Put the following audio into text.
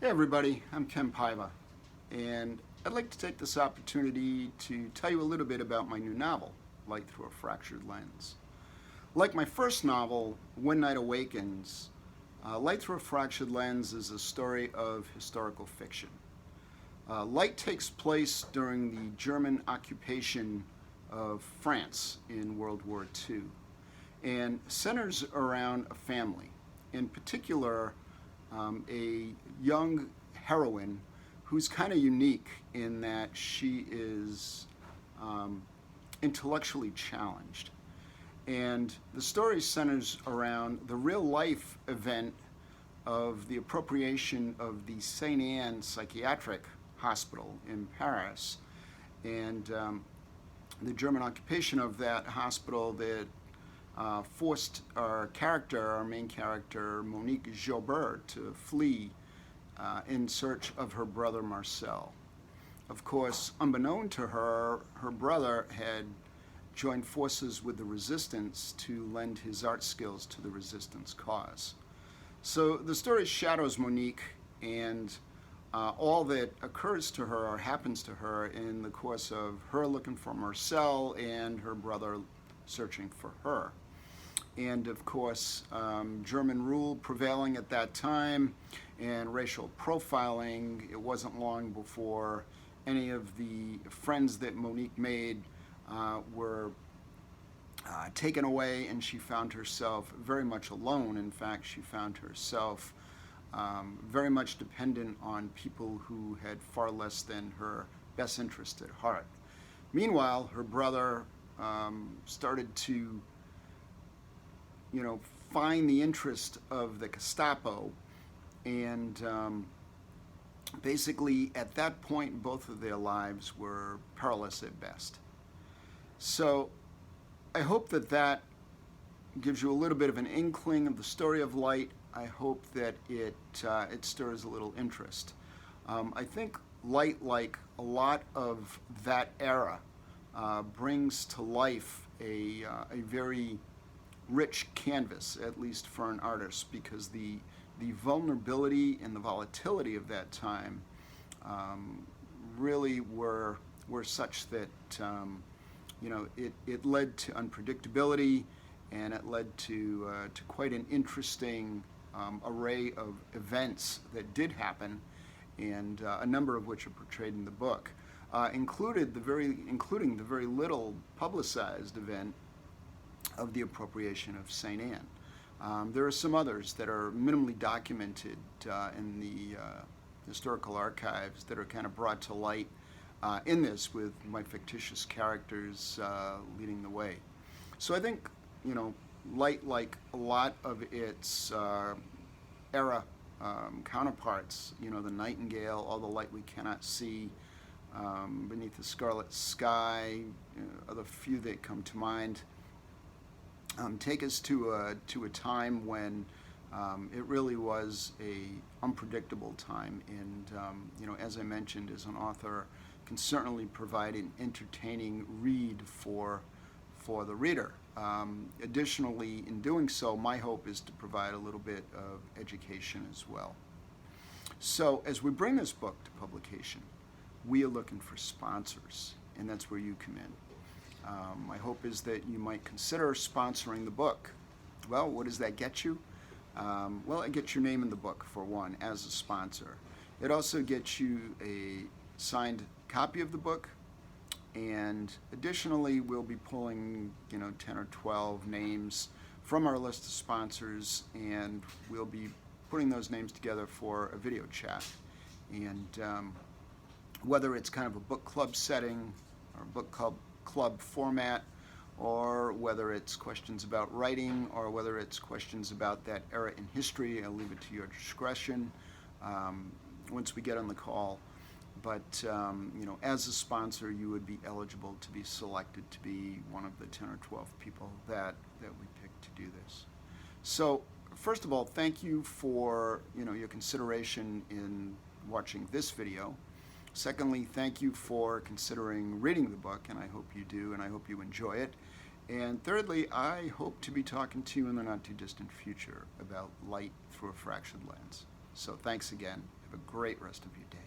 Hey everybody, I'm Ken Paiva, and I'd like to take this opportunity to tell you a little bit about my new novel, Light Through a Fractured Lens. Like my first novel, When Night Awakens, Light Through a Fractured Lens is a story of historical fiction. Light takes place during the German occupation of France in World War II and centers around a family, in particular a young heroine who's kind of unique in that she is intellectually challenged. And the story centers around the real life event of the appropriation of the St. Anne Psychiatric Hospital in Paris and the German occupation of that hospital that forced our main character, Monique Joubert, to flee in search of her brother Marcel. Of course, unbeknown to her, her brother had joined forces with the resistance to lend his art skills to the resistance cause. So the story shadows Monique and all that occurs to her or happens to her in the course of her looking for Marcel and her brother searching for her. And of course, German rule prevailing at that time and racial profiling. It wasn't long before any of the friends that Monique made were taken away, and she found herself very much alone. In fact, she found herself very much dependent on people who had far less than her best interest at heart. Meanwhile, her brother started to find the interest of the Gestapo, and basically at that point both of their lives were perilous at best. So I hope that gives you a little bit of an inkling of the story of Light. I hope that it stirs a little interest. I think Light, like a lot of that era, brings to life a very rich canvas, at least for an artist, because the vulnerability and the volatility of that time really were such that it led to unpredictability, and it led to quite an interesting array of events that did happen, and a number of which are portrayed in the book, including the very little publicized event of the appropriation of St. Anne. There are some others that are minimally documented in the historical archives that are kind of brought to light in this, with my fictitious characters leading the way. So I think, Light, like a lot of its era counterparts, The Nightingale, All the Light We Cannot See, Beneath the Scarlet Sky, are the few that come to mind, take us to a time when it really was a unpredictable time, and as I mentioned, as an author, can certainly provide an entertaining read for the reader. Additionally, in doing so, my hope is to provide a little bit of education as well. So as we bring this book to publication, we are looking for sponsors, and that's where you come in. My hope is that you might consider sponsoring the book. Well, what does that get you? Well, it gets your name in the book, for one, as a sponsor. It also gets you a signed copy of the book, and additionally, we'll be pulling 10 or 12 names from our list of sponsors, and we'll be putting those names together for a video chat. And whether it's kind of a book club setting or book club format, or whether it's questions about writing, or whether it's questions about that era in history, I'll leave it to your discretion once we get on the call. But as a sponsor, you would be eligible to be selected to be one of the 10 or 12 people that we picked to do this. So first of all, thank you for your consideration in watching this video. Secondly, thank you for considering reading the book, and I hope you do, and I hope you enjoy it. And thirdly, I hope to be talking to you in the not too distant future about Light Through a Fractured Lens. So thanks again. Have a great rest of your day.